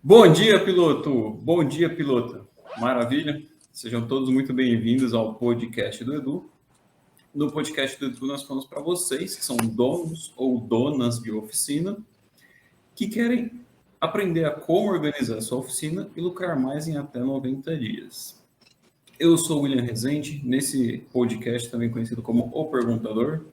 Bom dia, piloto! Bom dia, pilota! Maravilha! Sejam todos muito bem-vindos ao podcast do Edu. No podcast do Edu, nós falamos para vocês que são donos ou donas de oficina que querem aprender a como organizar a sua oficina e lucrar mais em até 90 dias. Eu sou o William Rezende, nesse podcast também conhecido como O Perguntador.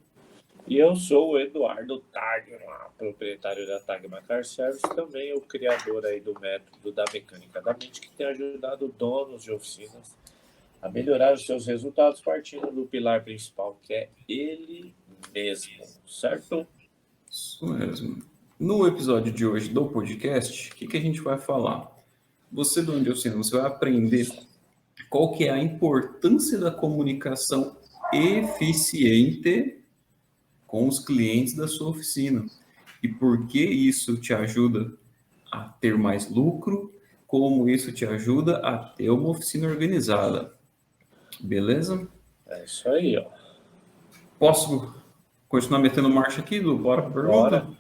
E eu sou o Eduardo Tagman, proprietário da Tagman Car Service, também o criador aí do método da mecânica da mente, que tem ajudado donos de oficinas a melhorar os seus resultados partindo do pilar principal, que é ele mesmo, certo? Isso mesmo. No episódio de hoje do podcast, o que a gente vai falar? Você, dono de oficina, você vai aprender qual que é a importância da comunicação eficiente com os clientes da sua oficina e por que isso te ajuda a ter mais lucro, como isso te ajuda a ter uma oficina organizada. Beleza? É isso aí, ó. Posso continuar metendo marcha aqui, Lu? Bora para a pergunta? Bora.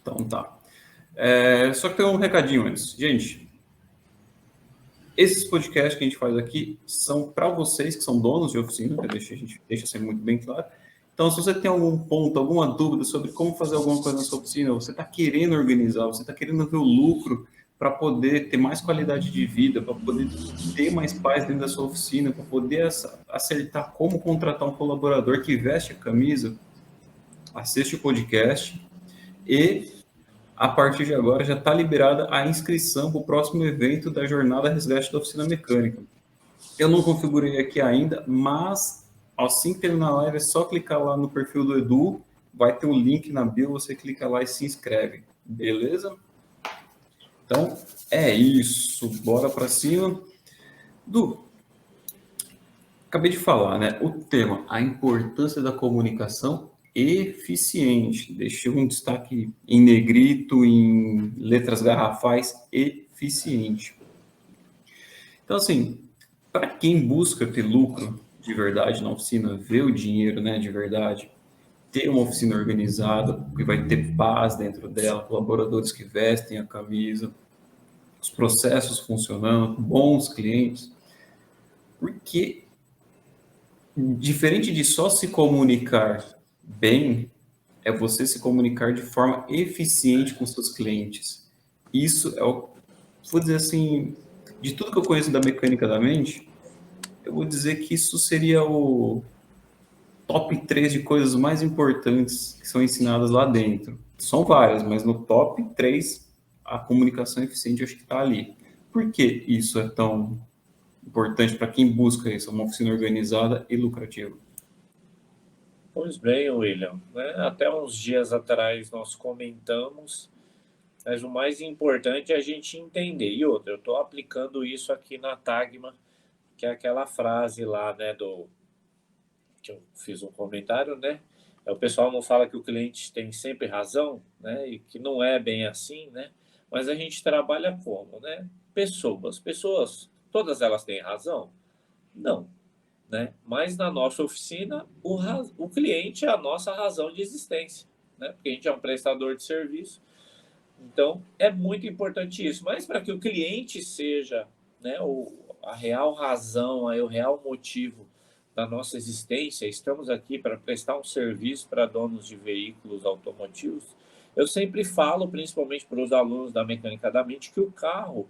Então tá. Só que tem um recadinho antes. Gente, esses podcasts que a gente faz aqui são para vocês que são donos de oficina, a gente deixa sempre muito bem claro. Então, se você tem algum ponto, alguma dúvida sobre como fazer alguma coisa na sua oficina, você está querendo organizar, você está querendo ver o lucro para poder ter mais qualidade de vida, para poder ter mais paz dentro da sua oficina, para poder acertar como contratar um colaborador que veste a camisa, assiste o podcast e a partir de agora já está liberada a inscrição para o próximo evento da Jornada Resgate da Oficina Mecânica. Eu não configurei aqui ainda, mas assim que terminar a live é só clicar lá no perfil do Edu, vai ter um link na bio, você clica lá e se inscreve, beleza? Então, é isso, bora para cima. Du, acabei de falar, né? O tema, a importância da comunicação eficiente. Deixei um destaque em negrito, em letras garrafais, eficiente. Então, assim, para quem busca ter lucro de verdade na oficina, ver o dinheiro, né, de verdade, ter uma oficina organizada, que vai ter paz dentro dela, colaboradores que vestem a camisa, os processos funcionando, bons clientes, porque diferente de só se comunicar bem, é você se comunicar de forma eficiente com seus clientes. Isso é o, vou dizer assim, de tudo que eu conheço da mecânica da mente, eu vou dizer que isso seria o top 3 de coisas mais importantes que são ensinadas lá dentro. São várias, mas no top 3, a comunicação eficiente eu acho que está ali. Por que isso é tão importante para quem busca isso, uma oficina organizada e lucrativa? Pois bem, William, né? Até uns dias atrás nós comentamos, mas o mais importante é a gente entender. E outra, eu estou aplicando isso aqui na Tagma, que é aquela frase lá, né, que eu fiz um comentário, né? O pessoal não fala que o cliente tem sempre razão, né? E que não é bem assim, né? Mas a gente trabalha como, né? Pessoas, todas elas têm razão? Não, né? Mas na nossa oficina, o cliente é a nossa razão de existência, né? Porque a gente é um prestador de serviço. Então, é muito importante isso. Mas para que o cliente seja, né, a real razão, aí, o real motivo da nossa existência, estamos aqui para prestar um serviço para donos de veículos automotivos. Eu sempre falo, principalmente para os alunos da mecânica da mente, que o carro,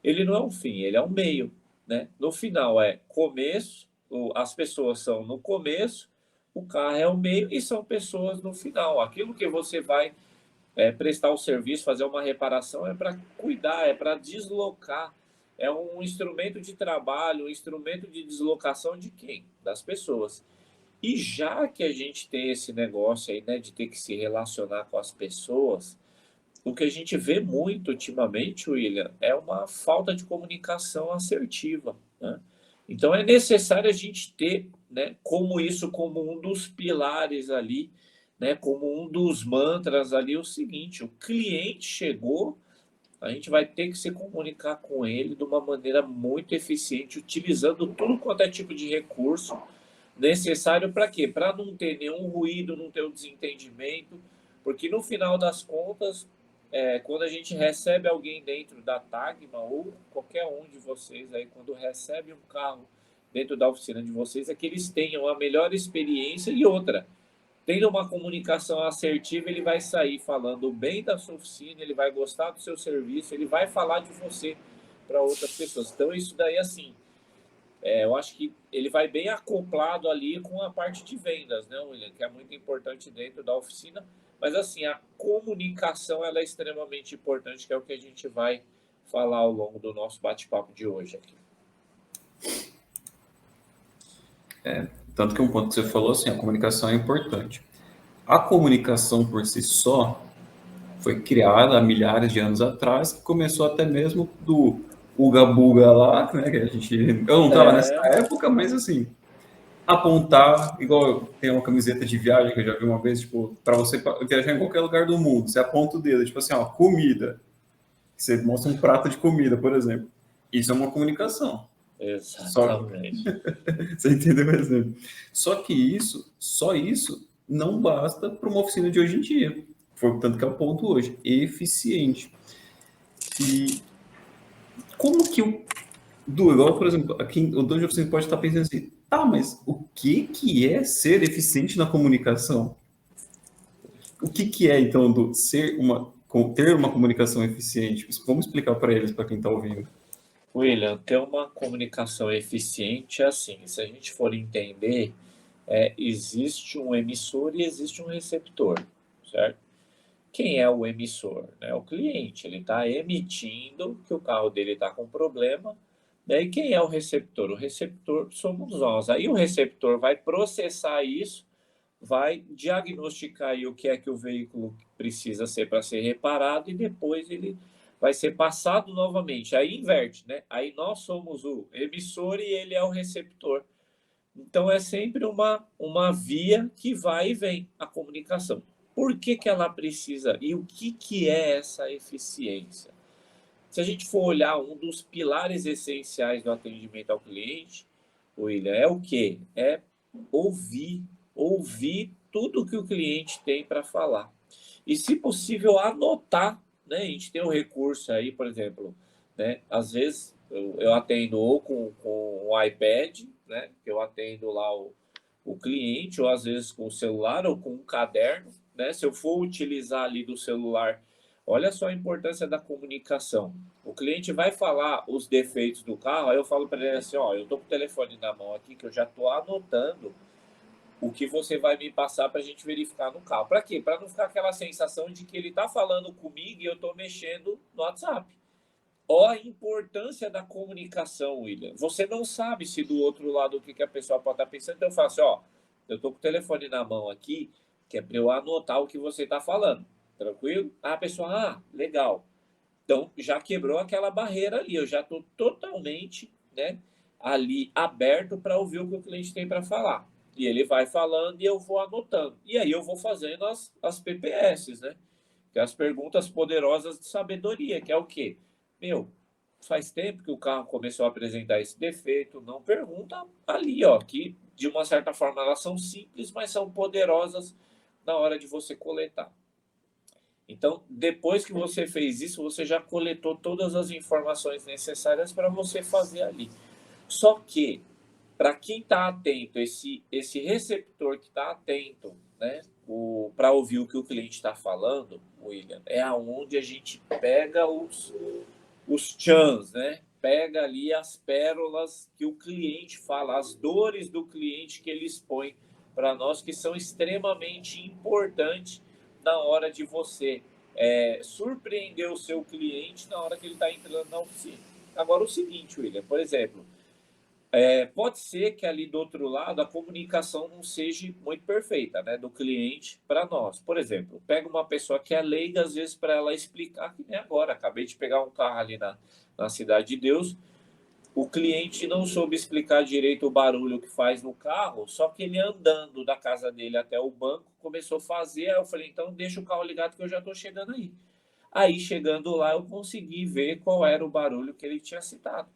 ele não é um fim, ele é um meio, né? No final é começo, as pessoas são no começo, o carro é o meio e são pessoas no final. Aquilo que você vai prestar o serviço, fazer uma reparação, é para cuidar, é para deslocar. É um instrumento de trabalho, um instrumento de deslocação de quem? Das pessoas. E já que a gente tem esse negócio aí, né, de ter que se relacionar com as pessoas, o que a gente vê muito ultimamente, William, é uma falta de comunicação assertiva, né? Então é necessário a gente ter, né, como isso como um dos pilares ali, né, como um dos mantras ali, o seguinte: o cliente chegou, a gente vai ter que se comunicar com ele de uma maneira muito eficiente, utilizando tudo quanto é tipo de recurso necessário para quê? Para não ter nenhum ruído, não ter um desentendimento, porque no final das contas quando a gente recebe alguém dentro da Tagma, ou qualquer um de vocês aí, quando recebe um carro dentro da oficina de vocês, é que eles tenham a melhor experiência. E outra, tendo uma comunicação assertiva, ele vai sair falando bem da sua oficina, ele vai gostar do seu serviço, ele vai falar de você para outras pessoas. Então, isso daí, assim, eu acho que ele vai bem acoplado ali com a parte de vendas, né, William? Que é muito importante dentro da oficina. Mas, assim, a comunicação ela é extremamente importante, que é o que a gente vai falar ao longo do nosso bate-papo de hoje aqui. Tanto que um ponto que você falou, assim, a comunicação é importante. A comunicação por si só foi criada há milhares de anos atrás, que começou até mesmo do Uga Buga lá, né, que eu não estava nessa época, mas assim, apontar, igual tem uma camiseta de viagem que eu já vi uma vez, tipo, para você viajar em qualquer lugar do mundo, você aponta o dedo, tipo assim, ó, comida. Você mostra um prato de comida, por exemplo. Isso é uma comunicação. Exatamente. Você entendeu o exemplo? Só isso não basta para uma oficina de hoje em dia. Foi tanto que é o ponto hoje, eficiente. E como que igual, por exemplo, aqui o dono de oficina pode estar pensando assim, tá, mas o que é ser eficiente na comunicação? O que é, então, ter uma comunicação eficiente? Vamos explicar para eles, para quem está ouvindo. William, ter uma comunicação eficiente é assim, se a gente for entender, existe um emissor e existe um receptor, certo? Quem é o emissor? É o cliente, ele está emitindo que o carro dele está com problema. E quem é o receptor? O receptor somos nós. Aí o receptor vai processar isso, vai diagnosticar aí o que é que o veículo precisa ser para ser reparado e depois ele vai ser passado novamente. Aí inverte, né? Aí nós somos o emissor e ele é o receptor. Então é sempre uma via que vai e vem a comunicação. Por que ela precisa e o que é essa eficiência? Se a gente for olhar um dos pilares essenciais do atendimento ao cliente, William, é o quê? É ouvir tudo que o cliente tem para falar. E, se possível, anotar, né? A gente tem um recurso aí, por exemplo, né? Às vezes eu atendo ou com o iPad, né? Que eu atendo lá o cliente, ou às vezes com o celular ou com um caderno, né? Se eu for utilizar ali do celular, olha só a importância da comunicação. O cliente vai falar os defeitos do carro, aí eu falo para ele assim, ó, eu tô com o telefone na mão aqui que eu já tô anotando o que você vai me passar para a gente verificar no carro. Para quê? Para não ficar aquela sensação de que ele está falando comigo e eu estou mexendo no WhatsApp. Olha a importância da comunicação, William. Você não sabe se do outro lado o que a pessoa pode estar pensando. Então eu falo assim, ó, eu estou com o telefone na mão aqui, que é para eu anotar o que você está falando. Tranquilo? A pessoa, legal. Então já quebrou aquela barreira ali. Eu já estou totalmente, né, ali aberto para ouvir o que o cliente tem para falar. E ele vai falando e eu vou anotando. E aí eu vou fazendo as PPS, né? Que é as perguntas poderosas de sabedoria, que é o quê? Faz tempo que o carro começou a apresentar esse defeito. Não pergunta ali, ó, que de uma certa forma elas são simples, mas são poderosas na hora de você coletar. Então, depois que você fez isso, você já coletou todas as informações necessárias para você fazer ali. Só que, para quem está atento, esse receptor que está atento, né, para ouvir o que o cliente está falando, William, é aonde a gente pega os chans, né? Pega ali as pérolas que o cliente fala, as dores do cliente que ele expõe para nós, que são extremamente importantes na hora de você surpreender o seu cliente na hora que ele está entrando na oficina. Agora, o seguinte, William, por exemplo, pode ser que ali do outro lado a comunicação não seja muito perfeita, né, do cliente para nós. Por exemplo, pega uma pessoa que é leiga, às vezes, para ela explicar, que nem agora. Acabei de pegar um carro ali na Cidade de Deus, o cliente não soube explicar direito o barulho que faz no carro, só que ele andando da casa dele até o banco começou a fazer. Aí eu falei, então deixa o carro ligado que eu já estou chegando aí. Aí, chegando lá, eu consegui ver qual era o barulho que ele tinha citado.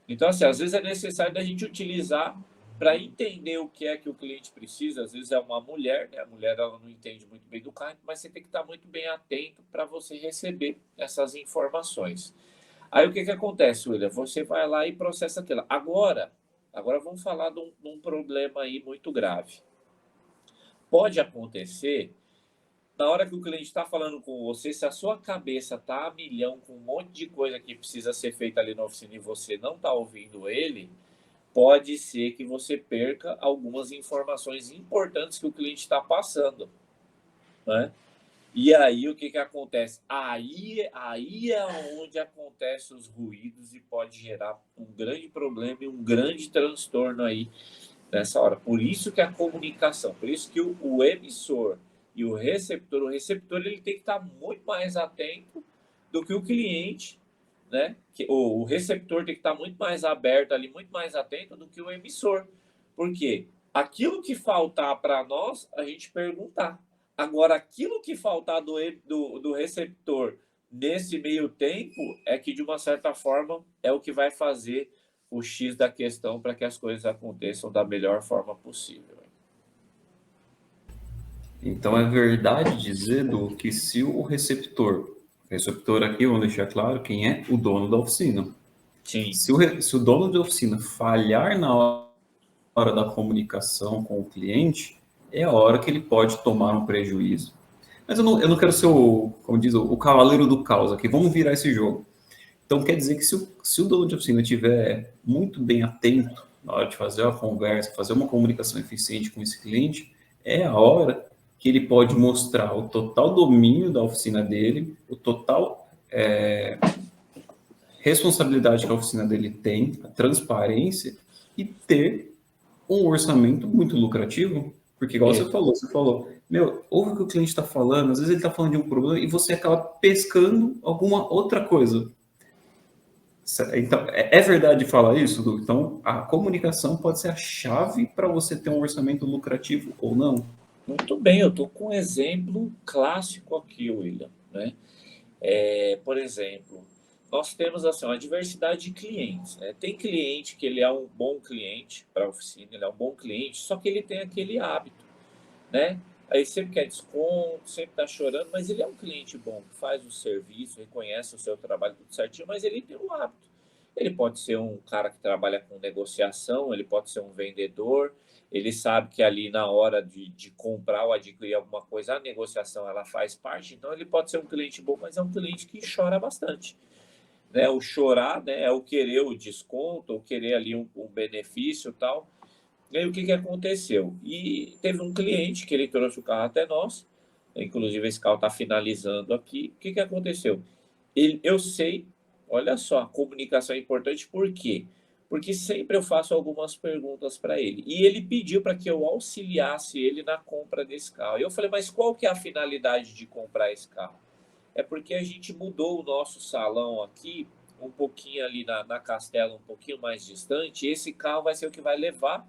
Então, assim, às vezes é necessário a gente utilizar para entender o que é que o cliente precisa. Às vezes é uma mulher, né? A mulher ela não entende muito bem do carro, mas você tem que estar muito bem atento para você receber essas informações. Aí o que acontece, William? Você vai lá e processa aquilo. Agora vamos falar de um problema aí muito grave. Pode acontecer, na hora que o cliente está falando com você, se a sua cabeça está a milhão com um monte de coisa que precisa ser feita ali na oficina e você não está ouvindo ele, pode ser que você perca algumas informações importantes que o cliente está passando, né? E aí o que acontece? Aí é onde acontecem os ruídos e pode gerar um grande problema e um grande transtorno aí nessa hora. Por isso que a comunicação, por isso que o emissor e o receptor ele tem que estar muito mais atento do que o cliente, né? O receptor tem que estar muito mais aberto ali, muito mais atento do que o emissor. Por quê? Aquilo que faltar para nós, a gente perguntar. Agora, aquilo que faltar do receptor nesse meio tempo é que, de uma certa forma, é o que vai fazer o X da questão para que as coisas aconteçam da melhor forma possível. Então, é verdade dizer, Du, que se o receptor aqui, vamos deixar claro quem é o dono da oficina. Sim. Se o dono da oficina falhar na hora da comunicação com o cliente, é a hora que ele pode tomar um prejuízo. Mas eu não quero ser como diz, o cavaleiro do caos aqui. Vamos virar esse jogo. Então, quer dizer que se o dono de oficina estiver muito bem atento na hora de fazer uma conversa, fazer uma comunicação eficiente com esse cliente, é a hora que ele pode mostrar o total domínio da oficina dele, o total responsabilidade que a oficina dele tem, a transparência, e ter um orçamento muito lucrativo, porque igual você falou, meu, ouve o que o cliente está falando, às vezes ele está falando de um problema e você acaba pescando alguma outra coisa. Então, é verdade falar isso, Du? Então, a comunicação pode ser a chave para você ter um orçamento lucrativo ou não? Muito bem, eu estou com um exemplo clássico aqui, William, né? Por exemplo, nós temos assim, uma diversidade de clientes, né? Tem cliente que ele é um bom cliente para a oficina, ele é um bom cliente, só que ele tem aquele hábito, né? Aí sempre quer desconto, sempre está chorando, mas ele é um cliente bom, que faz o serviço, reconhece o seu trabalho tudo certinho, mas ele tem um hábito. Ele pode ser um cara que trabalha com negociação, ele pode ser um vendedor, ele sabe que ali na hora de comprar ou adquirir alguma coisa, a negociação ela faz parte, então ele pode ser um cliente bom, mas é um cliente que chora bastante. Né? O chorar, né, é o querer o desconto, ou querer ali um benefício e tal. E aí o que aconteceu? E teve um cliente que ele trouxe o carro até nós, inclusive esse carro está finalizando aqui. O que aconteceu? Eu sei, olha só, a comunicação é importante, por quê? Porque sempre eu faço algumas perguntas para ele. E ele pediu para que eu auxiliasse ele na compra desse carro. E eu falei, mas qual que é a finalidade de comprar esse carro? É porque a gente mudou o nosso salão aqui, um pouquinho ali na Castela, um pouquinho mais distante. E esse carro vai ser o que vai levar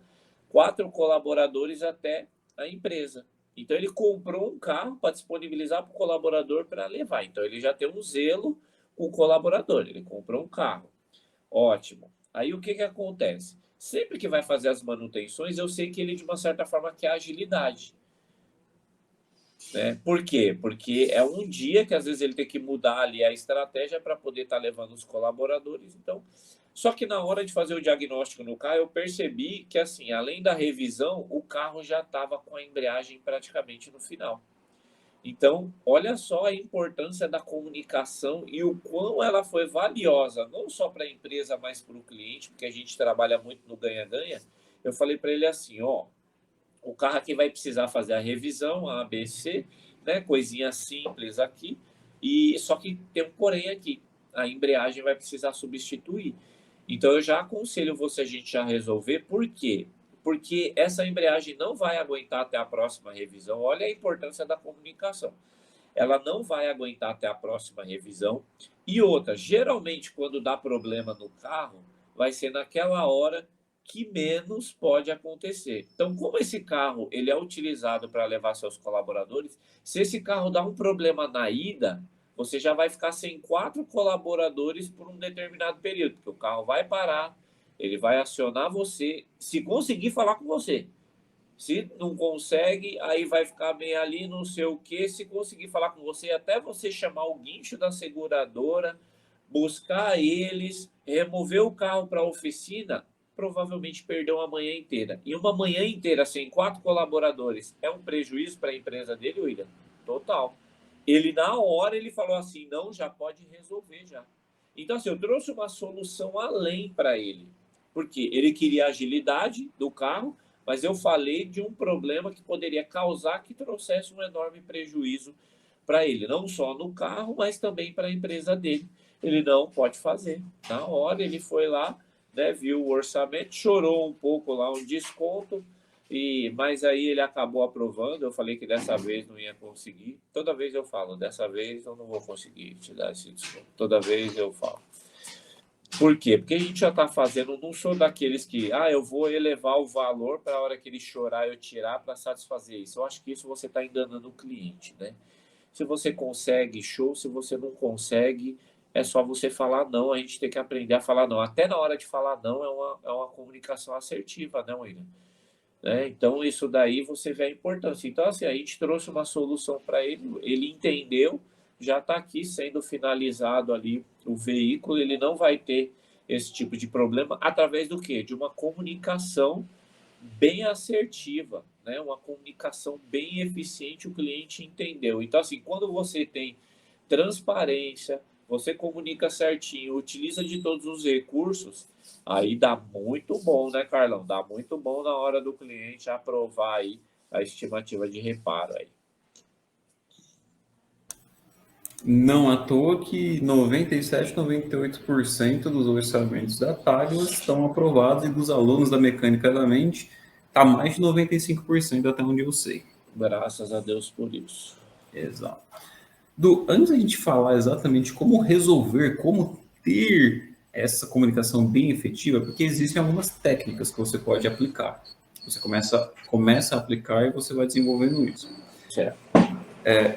4 colaboradores até a empresa. Então ele comprou um carro para disponibilizar para o colaborador para levar. Então ele já tem um zelo com o colaborador. Ele comprou um carro. Ótimo. Aí o que acontece? Sempre que vai fazer as manutenções, eu sei que ele, de uma certa forma, quer agilidade. Né? Por quê? Porque é um dia que às vezes ele tem que mudar ali a estratégia para poder estar levando os colaboradores. Então, só que na hora de fazer o diagnóstico no carro, eu percebi que, assim, além da revisão, o carro já estava com a embreagem praticamente no final. Então, olha só a importância da comunicação e o quão ela foi valiosa, não só para a empresa, mas para o cliente, porque a gente trabalha muito no ganha-ganha. Eu falei para ele assim, ó, o carro aqui vai precisar fazer a revisão, a ABC, né, coisinha simples aqui, e só que tem um porém aqui, a embreagem vai precisar substituir. Então eu já aconselho você a gente já resolver, por quê? Porque essa embreagem não vai aguentar até a próxima revisão. Olha a importância da comunicação. Ela não vai aguentar até a próxima revisão. E outra, geralmente quando dá problema no carro, vai ser naquela hora que menos pode acontecer. Então, como esse carro ele é utilizado para levar seus colaboradores, se esse carro dá um problema na ida, você já vai ficar sem 4 colaboradores por um determinado período, porque o carro vai parar, Ele vai acionar você, se conseguir falar com você. Se não consegue, aí vai ficar meio ali, não sei o quê. Se conseguir falar com você, até você chamar o guincho da seguradora, buscar eles, remover o carro para a oficina, provavelmente perdeu uma manhã inteira. E uma manhã inteira sem 4 colaboradores é um prejuízo para a empresa dele, William? Total. Ele, na hora, ele falou assim, não, já pode resolver já. Então, assim, eu trouxe uma solução além para ele. Porque ele queria a agilidade do carro, mas eu falei de um problema que poderia causar que trouxesse um enorme prejuízo para ele, não só no carro, mas também para a empresa dele. Ele não pode fazer. Na hora ele foi lá, né, viu o orçamento, chorou um pouco lá, um desconto, mas aí ele acabou aprovando. Eu falei que dessa vez não ia conseguir. Toda vez eu falo, dessa vez eu não vou conseguir te dar esse desconto. Toda vez eu falo. Por quê? Porque a gente já está fazendo, não sou daqueles que, eu vou elevar o valor para a hora que ele chorar eu tirar para satisfazer isso. Eu acho que isso você está enganando o cliente, né? Se você consegue, show. Se você não consegue, é só você falar não. A gente tem que aprender a falar não. Até na hora de falar não é uma comunicação assertiva, né, William? Né? Então, isso daí você vê a importância. Então, assim, a gente trouxe uma solução para ele, ele entendeu, já está aqui sendo finalizado ali o veículo, ele não vai ter esse tipo de problema através do quê? De uma comunicação bem assertiva, né? Uma comunicação bem eficiente, o cliente entendeu. Então, assim, quando você tem transparência, você comunica certinho, utiliza de todos os recursos, aí dá muito bom, né, Carlão? Dá muito bom na hora do cliente aprovar aí a estimativa de reparo aí. Não à toa que 97, 98% dos orçamentos da Taglas estão aprovados e dos alunos da Mecânica da Mente está mais de 95% até onde eu sei. Graças a Deus por isso. Exato. Antes da gente falar exatamente como resolver, como ter essa comunicação bem efetiva, porque existem algumas técnicas que você pode aplicar. Você começa a aplicar e você vai desenvolvendo isso. Certo.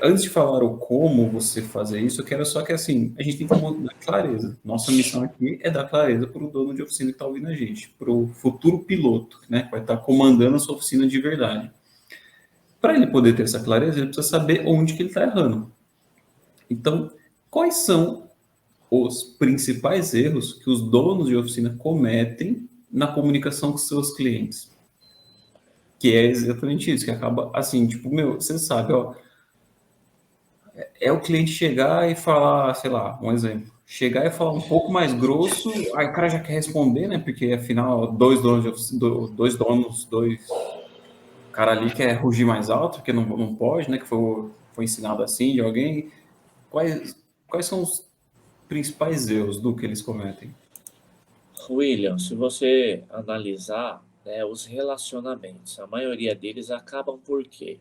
Antes de falar o como você fazer isso, eu quero só que assim, a gente tem que dar clareza. Nossa missão aqui é dar clareza para o dono de oficina que está ouvindo a gente, para o futuro piloto, né, que vai estar comandando a sua oficina de verdade. Para ele poder ter essa clareza, ele precisa saber onde que ele está errando. Então, quais são os principais erros que os donos de oficina cometem na comunicação com seus clientes? Que é exatamente isso, que acaba assim, tipo, você sabe, ó, é o cliente chegar e falar, sei lá, um exemplo, chegar e falar um pouco mais grosso, aí o cara já quer responder, né, porque afinal, o cara ali quer rugir mais alto, porque não pode, né, que foi ensinado assim de alguém. Quais são os principais erros do que eles cometem? William, se você analisar, né, os relacionamentos, a maioria deles acabam por quê?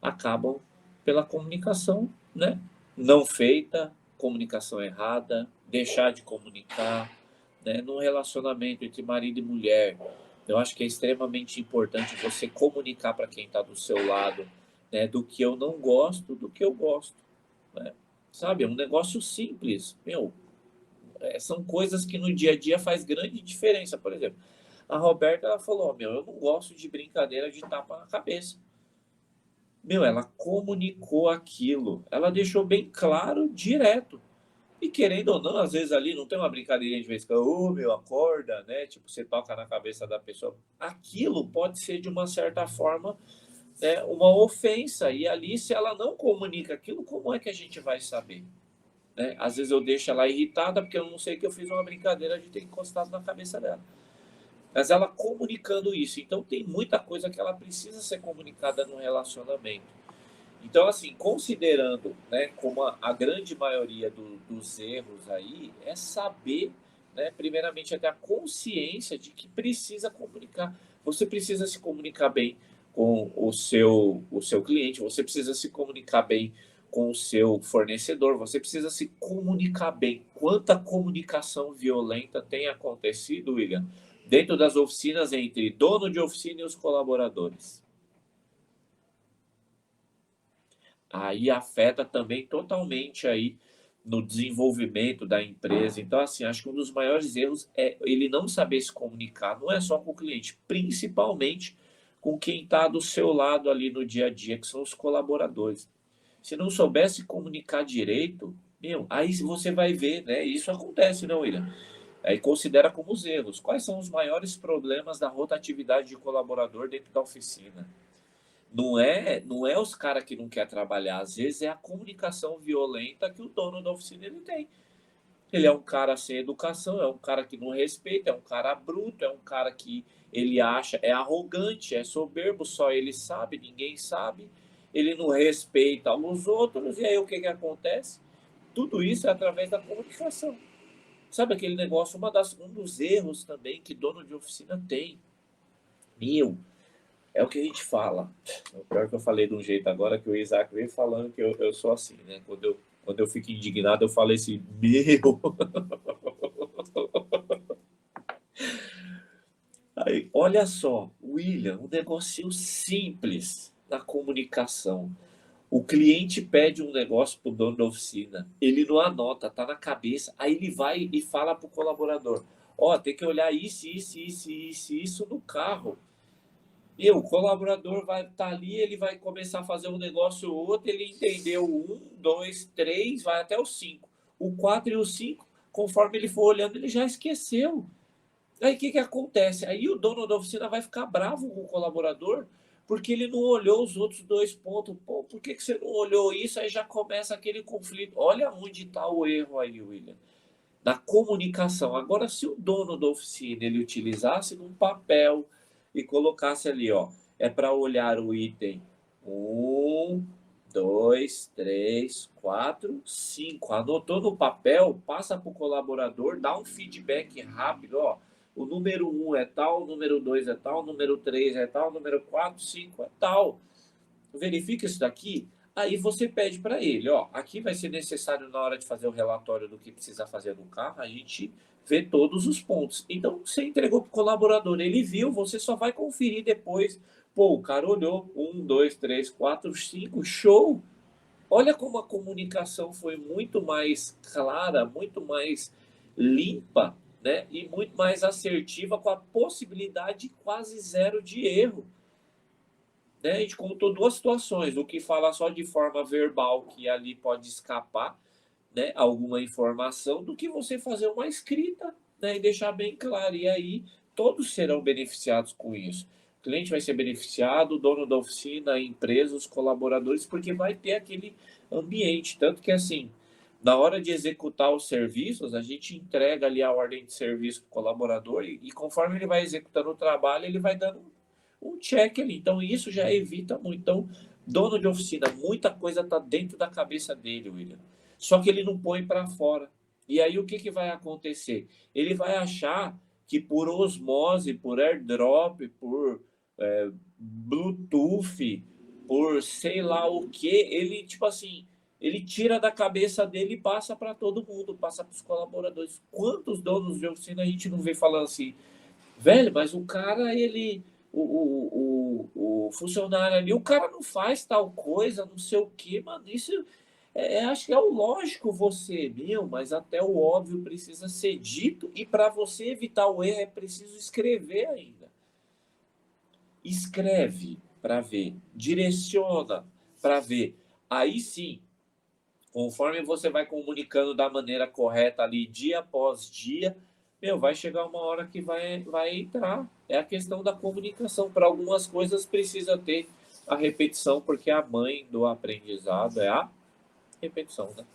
Acabam pela comunicação, né? Não feita, comunicação errada, deixar de comunicar, né? No relacionamento entre marido e mulher, eu acho que é extremamente importante você comunicar para quem está do seu lado, né? Do que eu não gosto, do que eu gosto, né? Sabe, é um negócio simples, são coisas que no dia a dia faz grande diferença. Por exemplo, a Roberta, ela falou, eu não gosto de brincadeira de tapa na cabeça. Ela comunicou aquilo, ela deixou bem claro, direto. E querendo ou não, às vezes ali não tem uma brincadeirinha de vez em quando, acorda, né? Tipo, você toca na cabeça da pessoa. Aquilo pode ser, de uma certa forma, né, uma ofensa. E ali, se ela não comunica aquilo, como é que a gente vai saber? Né? Às vezes eu deixo ela irritada porque eu não sei que eu fiz uma brincadeira de ter encostado na cabeça dela. Mas ela comunicando isso. Então tem muita coisa que ela precisa ser comunicada no relacionamento. Então, assim, considerando, né, como a grande maioria dos erros aí, é saber, né, primeiramente, até a consciência de que precisa comunicar. Você precisa se comunicar bem com o seu cliente, você precisa se comunicar bem com o seu fornecedor, você precisa se comunicar bem. Quanta comunicação violenta tem acontecido, William, dentro das oficinas entre dono de oficina e os colaboradores? Aí afeta também totalmente aí, no desenvolvimento da empresa. Então, assim, acho que um dos maiores erros é ele não saber se comunicar, não é só com o cliente, principalmente com quem está do seu lado ali no dia a dia, que são os colaboradores. Se não soubesse comunicar direito, aí você vai ver, né? Isso acontece, não, William? Aí considera como os erros. Quais são os maiores problemas da rotatividade de colaborador dentro da oficina? Não é os caras que não quer trabalhar, às vezes é a comunicação violenta que o dono da oficina ele tem. Ele é um cara sem educação, é um cara que não respeita, é um cara bruto, é um cara que ele acha, é arrogante, é soberbo, só ele sabe, ninguém sabe. Ele não respeita os outros, e aí o que que acontece? Tudo isso é através da comunicação. Sabe aquele negócio, um dos erros também que dono de oficina tem, é o que a gente fala. O pior que eu falei de um jeito agora que o Isaac veio falando que eu sou assim, né? Quando eu fico indignado, eu falo esse meu. Aí, olha só, William, um negocinho simples na comunicação. O cliente pede um negócio para o dono da oficina, ele não anota, tá na cabeça, aí ele vai e fala para o colaborador: ó, tem que olhar isso no carro. E o colaborador vai estar ali, ele vai começar a fazer um negócio ou outro, ele entendeu o 1, 2, 3, vai até o 5. O 4 e o 5, conforme ele for olhando, ele já esqueceu. Aí o que que acontece? Aí o dono da oficina vai ficar bravo com o colaborador, porque ele não olhou os outros 2 pontos. Pô, por que que você não olhou isso? Aí já começa aquele conflito. Olha onde está o erro aí, William. Na comunicação. Agora, se o dono da oficina ele utilizasse num papel e colocasse ali, ó, é para olhar o item 1, 2, 3, 4, 5. Anotou no papel, passa para o colaborador, dá um feedback rápido, ó. O número 1 é tal, o número 2 é tal, o número 3 é tal, o número 4, 5 é tal. Verifica isso daqui, aí você pede para ele, ó, aqui vai ser necessário na hora de fazer o relatório do que precisa fazer no carro, a gente vê todos os pontos. Então, você entregou para o colaborador, ele viu, você só vai conferir depois. Pô, o cara olhou, 1, 2, 3, 4, 5, show! Olha como a comunicação foi muito mais clara, muito mais limpa, né? E muito mais assertiva, com a possibilidade quase zero de erro, né? A gente contou duas situações, o que fala só de forma verbal, que ali pode escapar, né, alguma informação, do que você fazer uma escrita, né, e deixar bem claro. E aí todos serão beneficiados com isso. O cliente vai ser beneficiado, o dono da oficina, a empresa, os colaboradores, porque vai ter aquele ambiente. Tanto que, assim, na hora de executar os serviços, a gente entrega ali a ordem de serviço para o colaborador e conforme ele vai executando o trabalho, ele vai dando um check ali. Então, isso já evita muito. Então, dono de oficina, muita coisa está dentro da cabeça dele, William. Só que ele não põe para fora. E aí, o que, que vai acontecer? Ele vai achar que por osmose, por airdrop, por Bluetooth, por sei lá o que, ele, tipo assim, ele tira da cabeça dele e passa para todo mundo, passa para os colaboradores. Quantos donos de oficina a gente não vê falando assim, velho, mas o cara, ele. O funcionário ali, o cara não faz tal coisa, não sei o quê, mano. Isso acho que é o lógico você, meu, mas até o óbvio precisa ser dito, e para você evitar o erro é preciso escrever ainda. Escreve para ver, direciona para ver. Aí sim, conforme você vai comunicando da maneira correta ali, dia após dia, meu, vai chegar uma hora que vai entrar. É a questão da comunicação. Para algumas coisas precisa ter a repetição, porque a mãe do aprendizado é a repetição, né?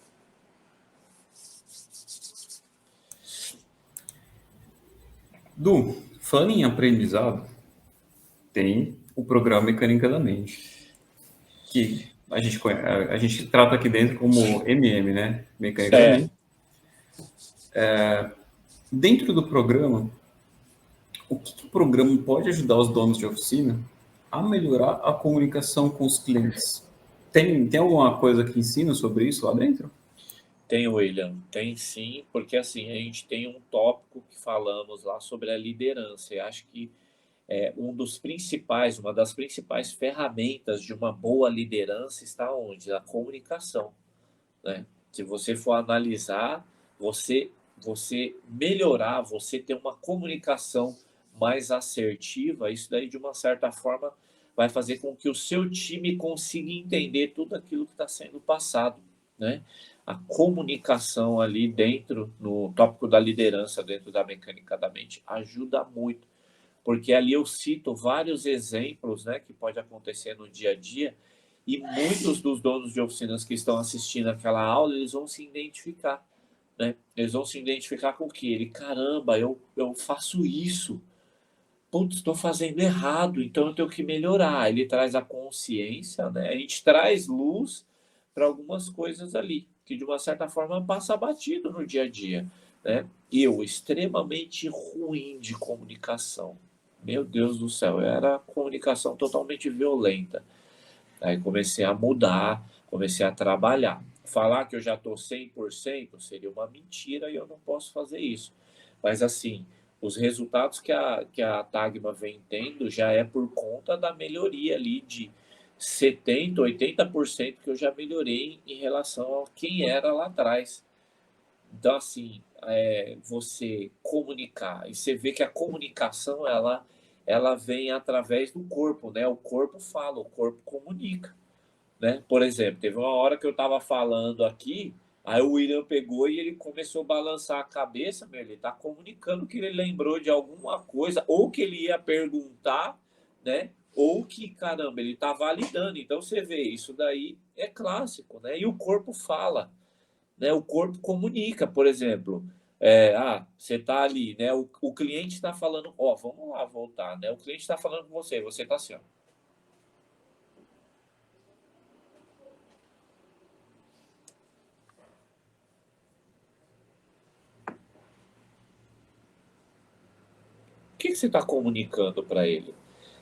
Du, falando em aprendizado, tem o programa Mecânica da Mente, que a gente trata aqui dentro como MM, né? Mecânica da É, Mente. Dentro do programa, o que o programa pode ajudar os donos de oficina a melhorar a comunicação com os clientes? Tem alguma coisa que ensina sobre isso lá dentro? tem, William, tem sim, porque assim, a gente tem um tópico que falamos lá sobre a liderança. Eu acho que uma das principais ferramentas de uma boa liderança está onde? Na comunicação, né? Se você for analisar, você melhorar, você ter uma comunicação mais assertiva, isso daí, de uma certa forma, vai fazer com que o seu time consiga entender tudo aquilo que está sendo passado, né? A comunicação ali dentro, no tópico da liderança, dentro da mecânica da mente, ajuda muito, porque ali eu cito vários exemplos, né, que pode acontecer no dia a dia, e muitos dos donos de oficinas que estão assistindo aquela aula, eles vão se identificar, né? Eles vão se identificar com o quê? Ele, caramba, eu faço isso. Putz, estou fazendo errado, então eu tenho que melhorar. Ele traz a consciência, né? A gente traz luz para algumas coisas ali, que de uma certa forma passa batido no dia a dia, né? Eu, extremamente ruim de comunicação. Meu Deus do céu, era comunicação totalmente violenta. Aí comecei a mudar, comecei a trabalhar. Falar que eu já estou 100% seria uma mentira e eu não posso fazer isso. Mas assim, os resultados que a Tagma vem tendo já é por conta da melhoria ali de 70, 80% que eu já melhorei em relação a quem era lá atrás. Então, assim, você comunicar, e você vê que a comunicação, ela vem através do corpo, né? O corpo fala, o corpo comunica, né? Por exemplo, teve uma hora que eu estava falando aqui, aí o William pegou e ele começou a balançar a cabeça, meu, ele está comunicando que ele lembrou de alguma coisa, ou que ele ia perguntar, né? Ou que, caramba, ele está validando. Então, você vê, isso daí é clássico, né? E o corpo fala, né? O corpo comunica, por exemplo. Você está ali, né? O cliente está falando, ó, vamos lá voltar, né? O cliente está falando com você está assim, ó. O que você está comunicando para ele?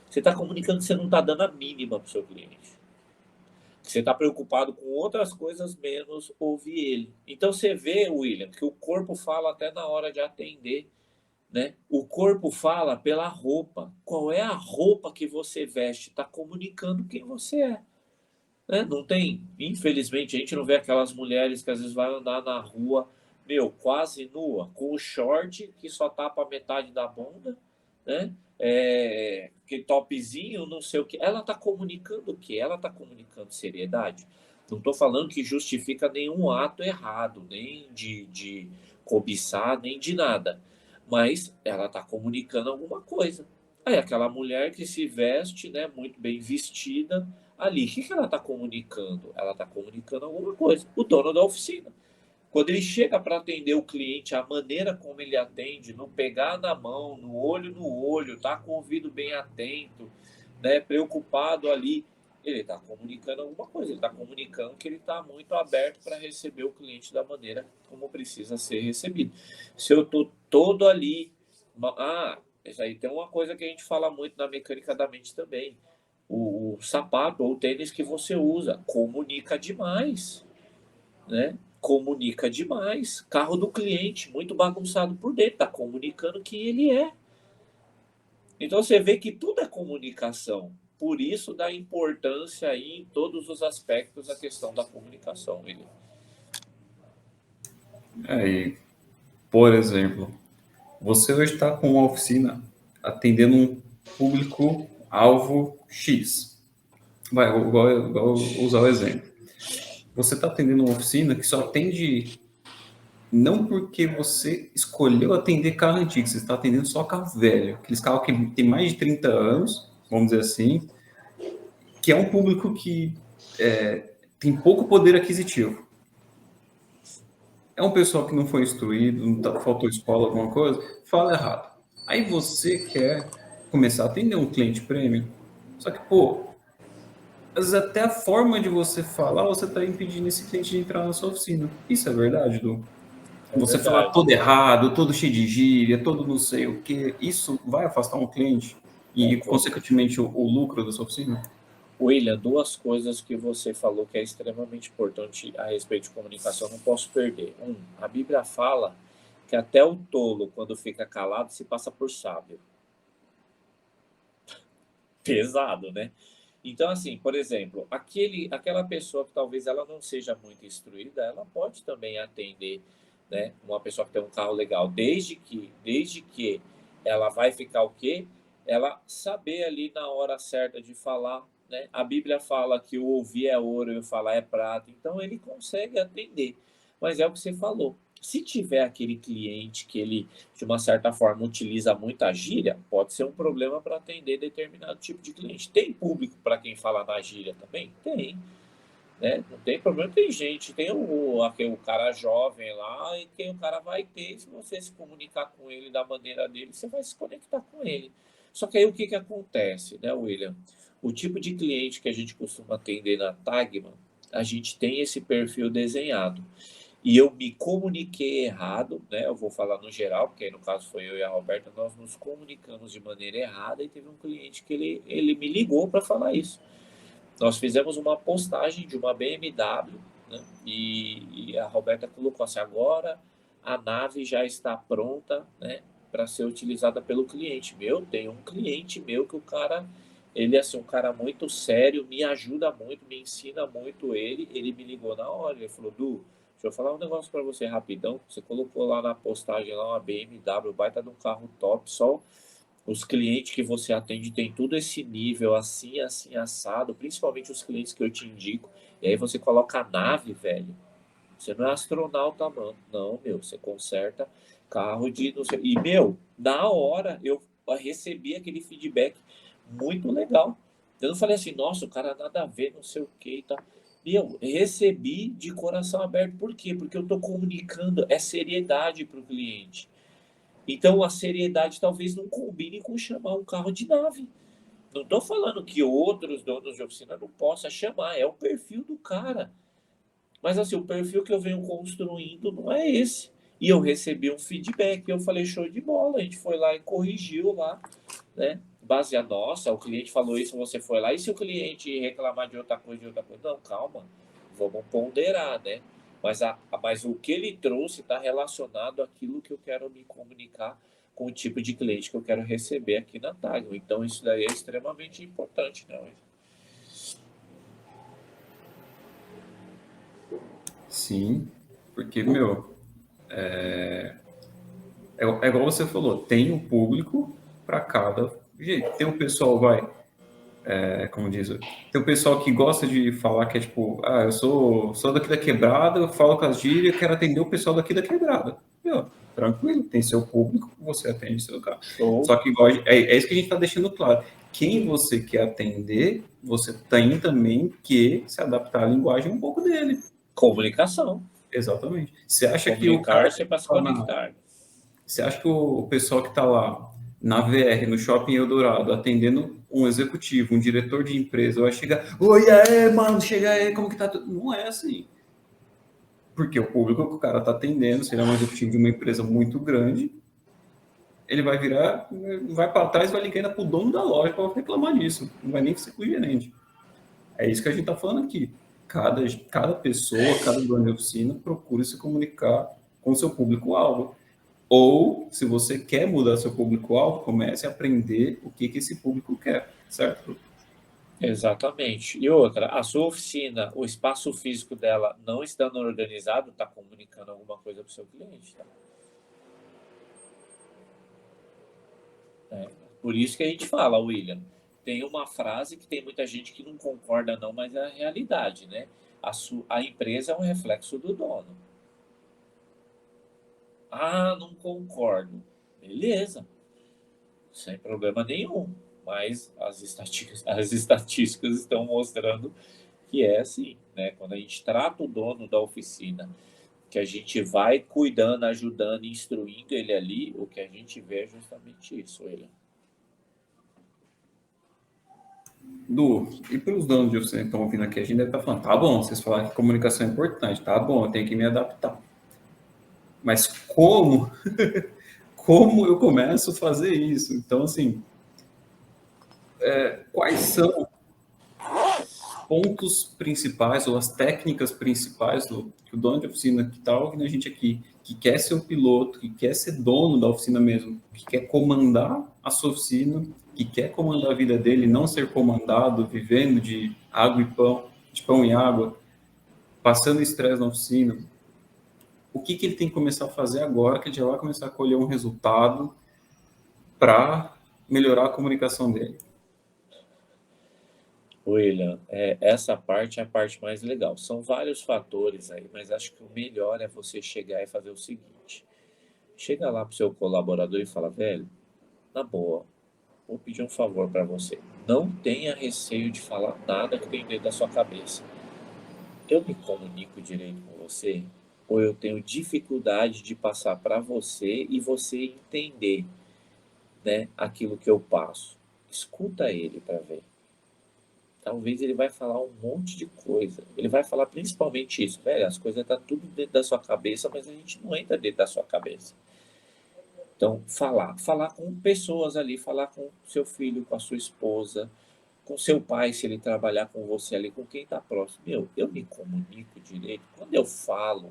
Você está comunicando que você não está dando a mínima para o seu cliente. Você está preocupado com outras coisas menos ouvir ele. Então você vê, William, que o corpo fala até na hora de atender, né? O corpo fala pela roupa. Qual é a roupa que você veste? Está comunicando quem você é. Né? Não tem, infelizmente, a gente não vê aquelas mulheres que às vezes vai andar na rua, meu, quase nua, com o short que só tapa metade da bunda, né? Que topzinho, não sei o que. Ela está comunicando o quê? Ela está comunicando seriedade. Não estou falando que justifica nenhum ato errado, nem de cobiçar, nem de nada. Mas ela está comunicando alguma coisa. Aí aquela mulher que se veste, né, muito bem vestida, ali, o que ela está comunicando? Ela está comunicando alguma coisa. O dono da oficina. Quando ele chega para atender o cliente, a maneira como ele atende, no pegar na mão, no olho, tá com o ouvido bem atento, né, preocupado ali, ele está comunicando alguma coisa. Ele está comunicando que ele está muito aberto para receber o cliente da maneira como precisa ser recebido. Se eu estou todo ali, isso aí tem uma coisa que a gente fala muito na mecânica da mente também. O sapato ou o tênis que você usa comunica demais, né? Comunica demais. Carro do cliente, muito bagunçado por dentro, está comunicando quem ele é. Então você vê que tudo é comunicação. Por isso dá importância aí em todos os aspectos a questão da comunicação, William. E, por exemplo, você hoje está com uma oficina atendendo um público-alvo X. Igual usar o exemplo. Você está atendendo uma oficina que só atende não porque você escolheu atender carro antigo, você está atendendo só carro velho, aqueles carros que tem mais de 30 anos, vamos dizer assim, que é um público que tem pouco poder aquisitivo. É um pessoal que não foi instruído, faltou escola, alguma coisa, fala errado. Aí você quer começar a atender um cliente premium, só que, pô, às vezes até a forma de você falar, você está impedindo esse cliente de entrar na sua oficina. Isso é verdade, Du? Você falar todo errado, todo cheio de gíria, todo não sei o que, isso vai afastar um cliente e, consequentemente, o lucro da sua oficina? William, duas coisas que você falou que é extremamente importante a respeito de comunicação, não posso perder. A Bíblia fala que até o tolo, quando fica calado, se passa por sábio. Pesado, né? Então, assim, por exemplo, aquela pessoa que talvez ela não seja muito instruída, ela pode também atender, né, uma pessoa que tem um carro legal, desde que ela vai ficar o quê? Ela saber ali na hora certa de falar, né? A Bíblia fala que o ouvir é ouro e o falar é prata, então ele consegue atender. Mas é o que você falou. Se tiver aquele cliente que ele, de uma certa forma, utiliza muita gíria, pode ser um problema para atender determinado tipo de cliente. Tem público para quem fala na gíria também? Tem, né? Não tem problema, tem gente, tem aquele cara jovem lá e quem o cara vai ter, se você se comunicar com ele da maneira dele, você vai se conectar com ele. Só que aí o que acontece, né, William? O tipo de cliente que a gente costuma atender na Tagma, a gente tem esse perfil desenhado. E eu me comuniquei errado, né? Eu vou falar no geral, porque aí no caso foi eu e a Roberta, nós nos comunicamos de maneira errada e teve um cliente que ele me ligou para falar isso. Nós fizemos uma postagem de uma BMW, né? E a Roberta colocou assim: agora a nave já está pronta, né, para ser utilizada pelo cliente. Tem um cliente meu que o cara, ele é assim, um cara muito sério, me ajuda muito, me ensina muito ele me ligou na hora, ele falou: Du, deixa eu falar um negócio para você rapidão. Você colocou lá na postagem lá uma BMW, baita de um carro top, só os clientes que você atende tem tudo esse nível assim, assim, assado, principalmente os clientes que eu te indico. E aí você coloca a nave, velho. Você não é astronauta, mano. Não, meu, você conserta carro de. Não sei. E, meu, na hora eu recebi aquele feedback muito legal. Eu não falei assim, nossa, o cara nada a ver, não sei o que e tal. Meu, recebi de coração aberto. Por quê? Porque eu estou comunicando, é seriedade para o cliente. Então a seriedade talvez não combine com chamar um carro de nave. Não estou falando que outros donos de oficina não possam chamar, é o perfil do cara. Mas assim, o perfil que eu venho construindo não é esse. E eu recebi um feedback, eu falei, show de bola. A gente foi lá e corrigiu lá, né? Baseado, nossa, o cliente falou isso, você foi lá. E se o cliente reclamar de outra coisa, Não, calma, vamos ponderar, né? Mas o que ele trouxe está relacionado àquilo que eu quero me comunicar com o tipo de cliente que eu quero receber aqui na Tagma. Então, isso daí é extremamente importante, né? Sim, porque, meu, é igual você falou, tem um público para cada jeito. Tem um pessoal, como diz, tem um pessoal que gosta de falar que é tipo, eu sou daqui da quebrada, eu falo com as gírias, quero atender o pessoal daqui da quebrada. Meu, tranquilo, tem seu público, você atende seu cara. Show. Só que é isso que a gente está deixando claro. Quem você quer atender, você tem também que se adaptar à linguagem um pouco dele. Comunicação. Exatamente. Você acha que o cara Comunicar-se para se conectar. Você acha que o pessoal que está lá na VR, no Shopping Eldorado, atendendo um executivo, um diretor de empresa, vai chegar, oi, aí, mano, chega aí, como que tá tudo? Não é assim. Porque o público que o cara está atendendo, se ele é um executivo de uma empresa muito grande, ele vai virar, vai para trás, vai ligar ainda para o dono da loja para reclamar disso. Não vai nem ser com o gerente. É isso que a gente está falando aqui. Cada pessoa, cada dono de oficina, procura se comunicar com o seu público-alvo. Ou, se você quer mudar seu público-alvo, comece a aprender o que esse público quer, certo? Exatamente. E outra, a sua oficina, o espaço físico dela não estando organizado, está comunicando alguma coisa para o seu cliente. Tá? Por isso que a gente fala, William, tem uma frase que tem muita gente que não concorda não, mas é a realidade, né? A empresa é um reflexo do dono. Ah, não concordo. Beleza, sem problema nenhum. Mas as estatísticas estão mostrando que é assim, né? Quando a gente trata o dono da oficina, que a gente vai cuidando, ajudando, instruindo ele ali, o que a gente vê é justamente isso, ele. Du, e para os donos de oficina que estão ouvindo aqui, a gente deve estar falando, tá bom, vocês falaram que comunicação é importante, tá bom, eu tenho que me adaptar. Mas como? Como eu começo a fazer isso? Então, assim, quais são pontos principais ou as técnicas principais que o dono de oficina que está ouvindo a gente aqui que quer ser o piloto, que quer ser dono da oficina mesmo, que quer comandar a sua oficina, que quer comandar a vida dele, não ser comandado, vivendo de água e pão, de pão e água, passando estresse na oficina, o que ele tem que começar a fazer agora, que ele já vai começar a colher um resultado para melhorar a comunicação dele? William, essa parte é a parte mais legal. São vários fatores aí, mas acho que o melhor é você chegar e fazer o seguinte. Chega lá pro seu colaborador e fala, velho, na boa, vou pedir um favor para você. Não tenha receio de falar nada que tem dentro da sua cabeça. Eu me comunico direito com você ou eu tenho dificuldade de passar para você e você entender, né, aquilo que eu passo? Escuta ele para ver. Talvez ele vai falar um monte de coisa. Ele vai falar principalmente isso, velho, as coisas estão tudo dentro da sua cabeça, mas a gente não entra dentro da sua cabeça. Então, falar com pessoas ali, falar com seu filho, com a sua esposa, com seu pai, se ele trabalhar com você ali, com quem está próximo. Meu, eu me comunico direito. Quando eu falo,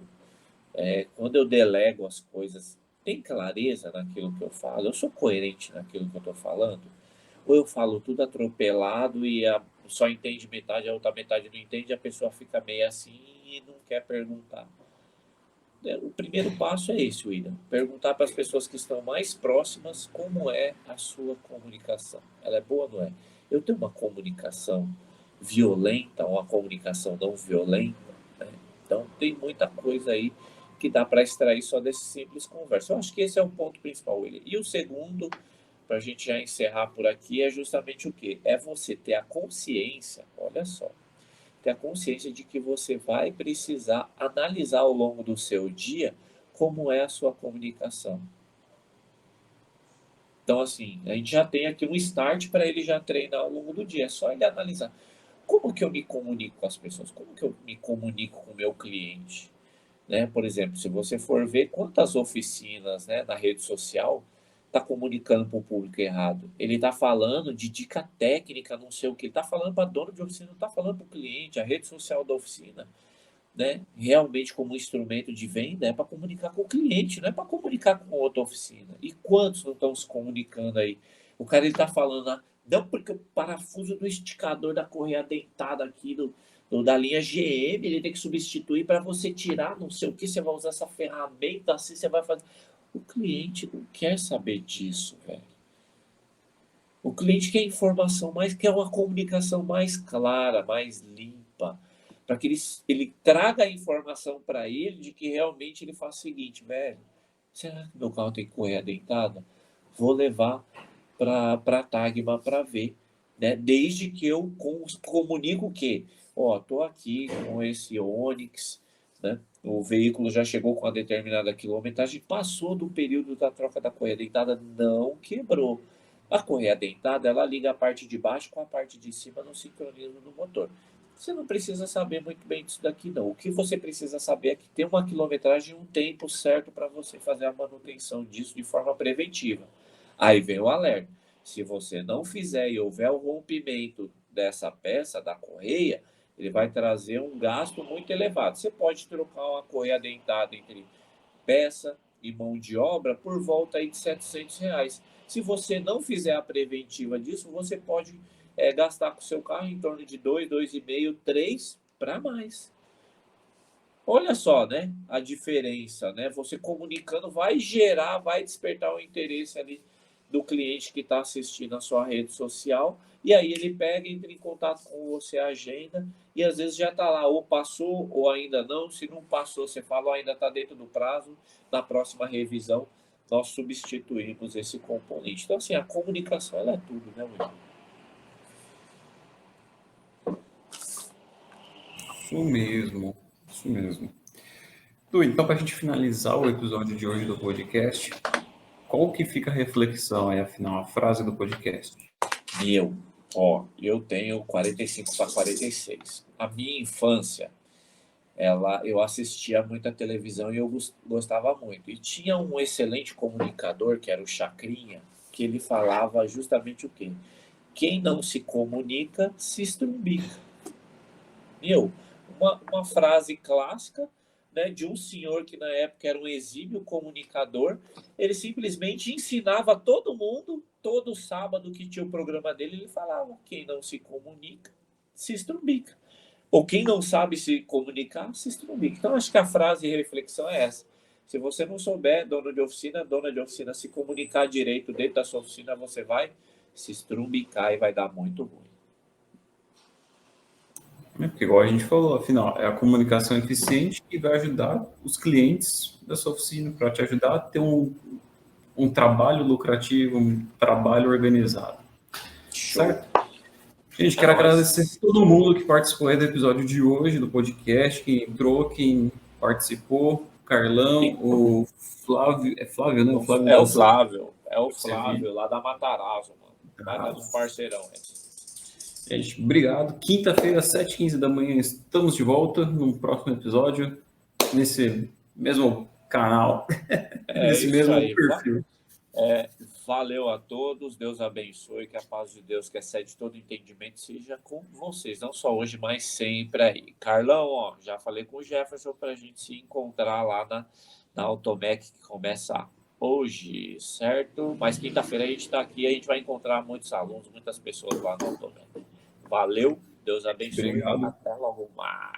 quando eu delego as coisas, tem clareza naquilo que eu falo? Eu sou coerente naquilo que eu estou falando? Ou eu falo tudo atropelado e só entende metade, a outra metade não entende, a pessoa fica meio assim e não quer perguntar? O primeiro passo é esse, William. Perguntar para as pessoas que estão mais próximas como é a sua comunicação. Ela é boa ou não é? Eu tenho uma comunicação violenta ou uma comunicação não violenta, né? Então, tem muita coisa aí que dá para extrair só desse simples conversa. Eu acho que esse é o ponto principal, William. E o segundo, para a gente já encerrar por aqui, é justamente o quê? É você ter a consciência, olha só, ter a consciência de que você vai precisar analisar ao longo do seu dia como é a sua comunicação. Então, assim, a gente já tem aqui um start para ele já treinar ao longo do dia. É só ele analisar. Como que eu me comunico com as pessoas? Como que eu me comunico com o meu cliente? Né? Por exemplo, se você for ver quantas oficinas, né, na rede social está comunicando para o público errado. Ele está falando de dica técnica, não sei o que. Ele está falando para dono de oficina, não está falando para o cliente. A rede social da oficina, né, realmente como instrumento de venda é para comunicar com o cliente, não é para comunicar com outra oficina. E quantos não estão se comunicando aí? O cara está falando, não, porque o parafuso do esticador da correia dentada aqui da linha GM, ele tem que substituir para você tirar, não sei o que, você vai usar essa ferramenta assim, você vai fazer. O cliente não quer saber disso, velho. O cliente quer informação mais, quer uma comunicação mais clara, mais limpa, para que ele traga a informação para ele de que realmente ele faça o seguinte, velho, será que meu carro tem correia dentada? Vou levar para a Tagma para ver, né? Desde que eu comunico o quê? Ó, tô aqui com esse Onix, né? O veículo já chegou com uma determinada quilometragem, passou do período da troca da correia dentada, não quebrou. A correia dentada, ela liga a parte de baixo com a parte de cima no sincronismo do motor. Você não precisa saber muito bem disso daqui, não. O que você precisa saber é que tem uma quilometragem e um tempo certo para você fazer a manutenção disso de forma preventiva. Aí vem o alerta. Se você não fizer e houver o rompimento dessa peça, da correia, ele vai trazer um gasto muito elevado. Você pode trocar uma correia dentada entre peça e mão de obra por volta aí de R$ 700. Se você não fizer a preventiva disso, você pode gastar com o seu carro em torno de 2, 2,5, 3 para mais. Olha só, né? A diferença, né? Você comunicando vai gerar, vai despertar o interesse ali do cliente que está assistindo a sua rede social, e aí ele pega, entra em contato com você, agenda, e às vezes já está lá, ou passou, ou ainda não. Se não passou, você fala, ou ainda está dentro do prazo, na próxima revisão, nós substituímos esse componente. Então, assim, a comunicação, ela é tudo, né, Will? Isso mesmo, isso mesmo. Du, então, para a gente finalizar o episódio de hoje do podcast, qual que fica a reflexão aí, afinal, a frase do podcast? Eu tenho 45 para 46. A minha infância, eu assistia muita televisão e eu gostava muito. E tinha um excelente comunicador, que era o Chacrinha, que ele falava justamente o quê? Quem não se comunica, se estrumbica. Uma frase clássica, né, de um senhor que na época era um exímio comunicador. Ele simplesmente ensinava todo mundo, todo sábado que tinha o programa dele, ele falava: quem não se comunica, se estrubica. Ou quem não sabe se comunicar, se estrubica. Então, acho que a frase e reflexão é essa. Se você não souber, dona de oficina, se comunicar direito dentro da sua oficina, você vai se estrubicar e vai dar muito ruim. Porque, igual a gente falou, afinal, é a comunicação eficiente que vai ajudar os clientes da sua oficina, para te ajudar a ter um trabalho lucrativo, um trabalho organizado. Show. Certo? Gente, quero agradecer a todo mundo que participou aí do episódio de hoje, do podcast, quem entrou, quem participou, Carlão, o Flávio, é Flávio, né? O Flávio É o Dança. Flávio, lá da Matarazzo, mano. Vai dar um parceirão. Gente, obrigado. Quinta-feira, 7h15 da manhã, estamos de volta no próximo episódio, nesse mesmo canal, nesse mesmo perfil. Valeu a todos, Deus abençoe, que a paz de Deus, que excede todo entendimento, seja com vocês, não só hoje, mas sempre aí. Carlão, ó, já falei com o Jefferson para a gente se encontrar lá na Automec, que começa hoje, certo? Mas quinta-feira a gente está aqui e a gente vai encontrar muitos alunos, muitas pessoas lá na Automec. Valeu, Deus abençoe. Obrigado. Até logo mais.